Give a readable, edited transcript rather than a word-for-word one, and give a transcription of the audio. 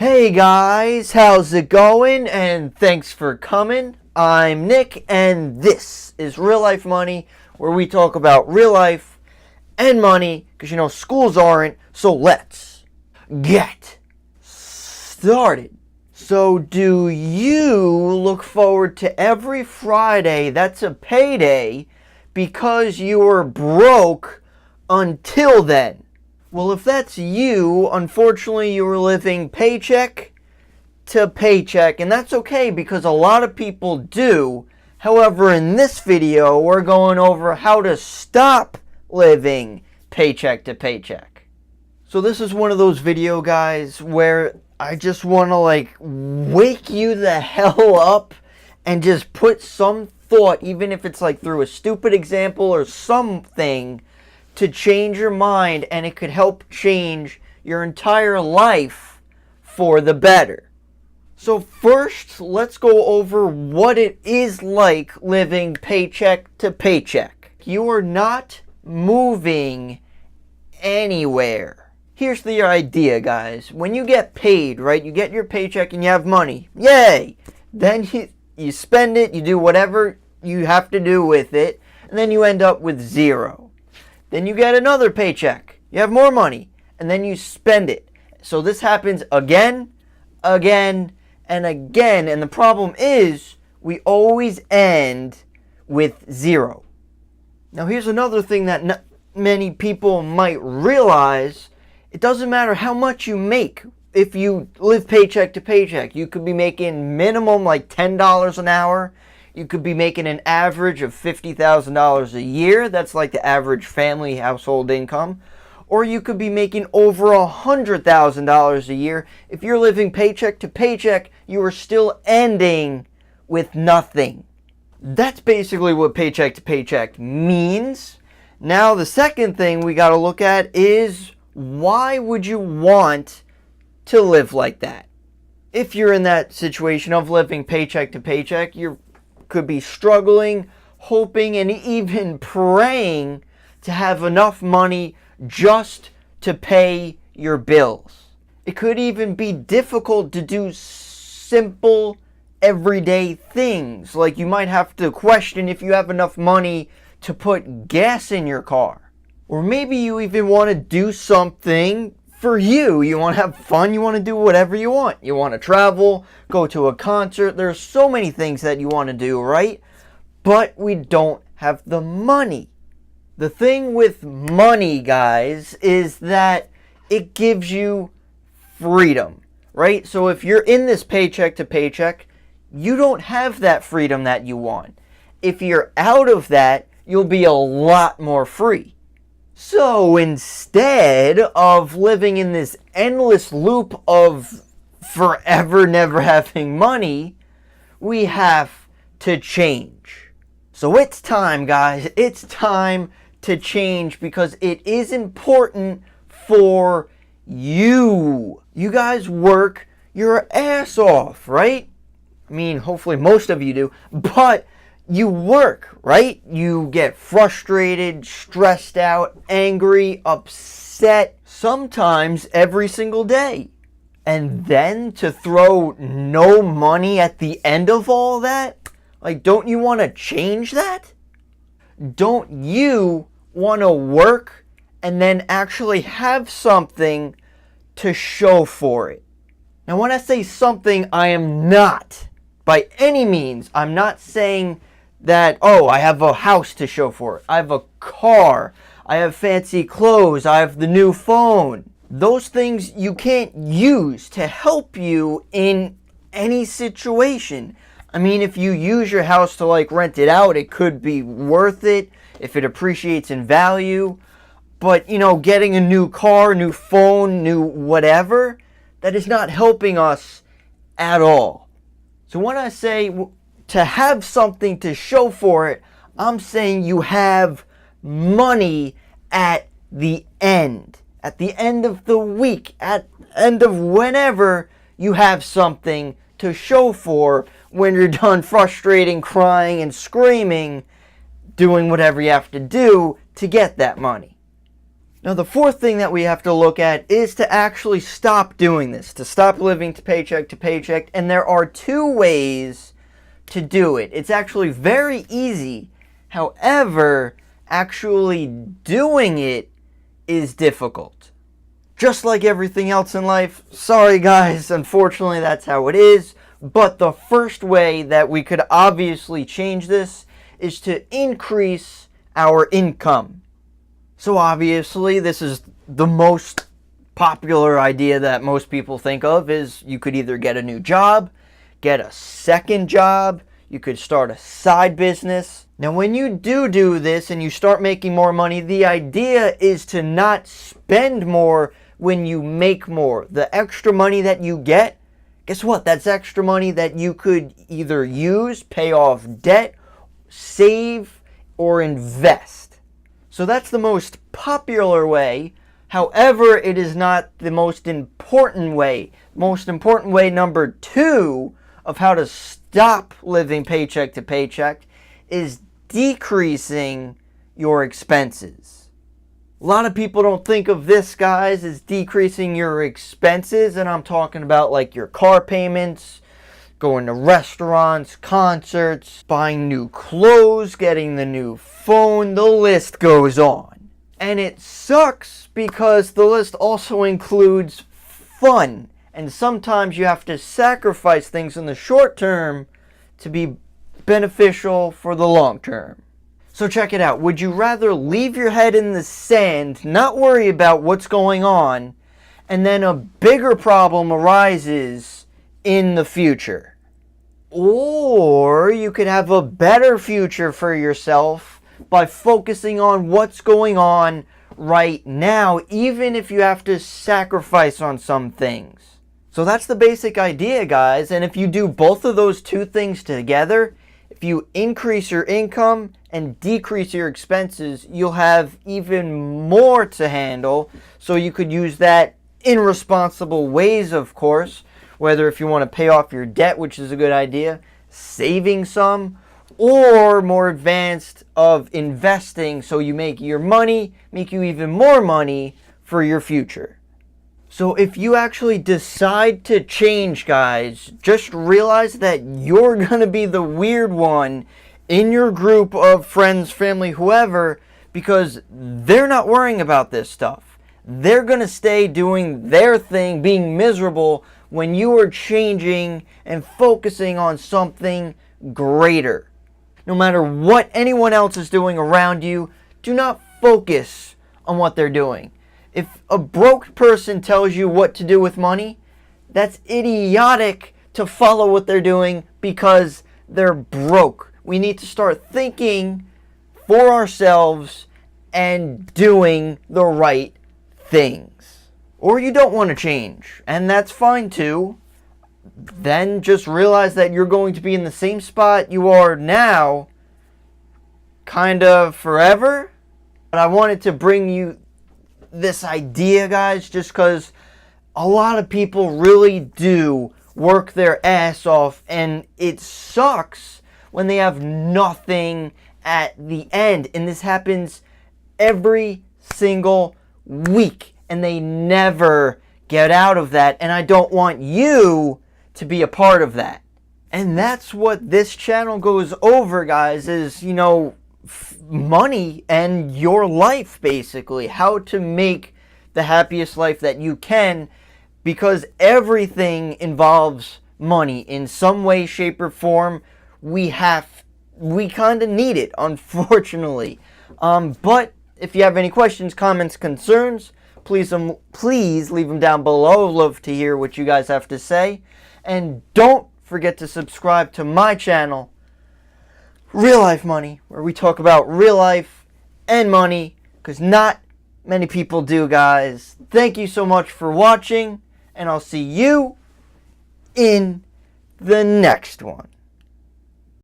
Hey guys, how's it going? And thanks for coming. I'm Nick, and this is Real Life Money, where we talk about real life and money, because schools aren't, so let's get started. So do you look forward to every Friday that's a payday because you were broke until then? Well, if that's you, unfortunately you were living paycheck to paycheck, and that's okay because a lot of people do. However, in this video, we're going over how to stop living paycheck to paycheck. So this is one of those video guys where I just want to wake you the hell up and just put some thought, even if it's through a stupid example or something, to change your mind, and it could help change your entire life for the better. So first, let's go over what it is like living paycheck to paycheck. You are not moving anywhere. Here's the idea, guys. When you get paid, right, you get your paycheck and you have money. Yay! Then you spend it, you do whatever you have to do with it, and then you end up with zero. Then you get another paycheck. You have more money. And then you spend it. So this happens again, and again. And the problem is we always end with zero. Now here's another thing that not many people might realize. It doesn't matter how much you make. If you live paycheck to paycheck, you could be making minimum $10 an hour. You could be making an average of $50,000 a year. That's the average family household income. Or you could be making over $100,000 a year. If you're living paycheck to paycheck, you are still ending with nothing. That's basically what paycheck to paycheck means. Now, the second thing we got to look at is, why would you want to live like that? If you're in that situation of living paycheck to paycheck, you could be struggling, hoping, and even praying to have enough money just to pay your bills. It could even be difficult to do simple, everyday things. You might have to question if you have enough money to put gas in your car. Or maybe you even want to do something for you. You want to have fun. You want to do whatever you want. You want to travel, go to a concert. There's so many things that you want to do, right? But we don't have the money. The thing with money, guys, is that it gives you freedom, right? So if you're in this paycheck to paycheck, you don't have that freedom that you want. If you're out of that, you'll be a lot more free. So instead of living in this endless loop of forever never having money, we have to change. So it's time, guys. It's time to change because it is important for you. You guys work your ass off, right? I mean, hopefully most of you do, but you work, right? You get frustrated, stressed out, angry, upset, sometimes every single day. And then to throw no money at the end of all that? Don't you want to change that? Don't you want to work and then actually have something to show for it? Now, when I say something, I am not, by any means, I'm not saying that, I have a house to show for it. I have a car. I have fancy clothes. I have the new phone. Those things you can't use to help you in any situation. I mean, if you use your house to rent it out, it could be worth it if it appreciates in value. But, getting a new car, new phone, new whatever, that is not helping us at all. So when I say to have something to show for it, I'm saying you have money at the end. At the end of the week, at the end of whenever, you have something to show for when you're done frustrating, crying, and screaming, doing whatever you have to do to get that money. Now, the fourth thing that we have to look at is to actually stop doing this, to stop living to paycheck, and there are two ways to do it. It's actually very easy. However, actually doing it is difficult. Just like everything else in life, sorry guys, unfortunately that's how it is. But the first way that we could obviously change this is to increase our income. So obviously this is the most popular idea that most people think of, is you could either get a new job, get a second job, you could start a side business. Now when you do this and you start making more money, the idea is to not spend more when you make more. The extra money that you get, guess what? That's extra money that you could either use, pay off debt, save, or invest. So that's the most popular way. However, it is not the most important way. Most important way, number 2, of how to stop living paycheck to paycheck is decreasing your expenses. A lot of people don't think of this, guys, as decreasing your expenses, and I'm talking about like your car payments, going to restaurants, concerts, buying new clothes, getting the new phone, the list goes on. And it sucks because the list also includes fun, and sometimes you have to sacrifice things in the short term to be beneficial for the long term. So check it out. Would you rather leave your head in the sand, not worry about what's going on, and then a bigger problem arises in the future? Or you could have a better future for yourself by focusing on what's going on right now, even if you have to sacrifice on some things. So that's the basic idea, guys. And if you do both of those two things together, if you increase your income and decrease your expenses, you'll have even more to handle. So you could use that in responsible ways, of course, whether if you want to pay off your debt, which is a good idea, saving some, or more advanced of investing so you make your money, make you even more money for your future. So if you actually decide to change, guys, just realize that you're going to be the weird one in your group of friends, family, whoever, because they're not worrying about this stuff. They're going to stay doing their thing, being miserable, when you are changing and focusing on something greater. No matter what anyone else is doing around you, do not focus on what they're doing. If a broke person tells you what to do with money, that's idiotic to follow what they're doing because they're broke. We need to start thinking for ourselves and doing the right things. Or you don't want to change, and that's fine too. Then just realize that you're going to be in the same spot you are now, kind of forever. But I wanted to bring you this idea, guys, just because a lot of people really do work their ass off, and it sucks when they have nothing at the end. And this happens every single week, and they never get out of that. And I don't want you to be a part of that. And that's what this channel goes over, guys, is, money and your life, basically. How to make the happiest life that you can, because everything involves money in some way, shape, or form. We kind of need it, unfortunately. But if you have any questions, comments, concerns, please leave them down below. I'd love to hear what you guys have to say. And don't forget to subscribe to my channel, Real Life Money, where we talk about real life and money, because not many people do, guys. Thank you so much for watching, and I'll see you in the next one.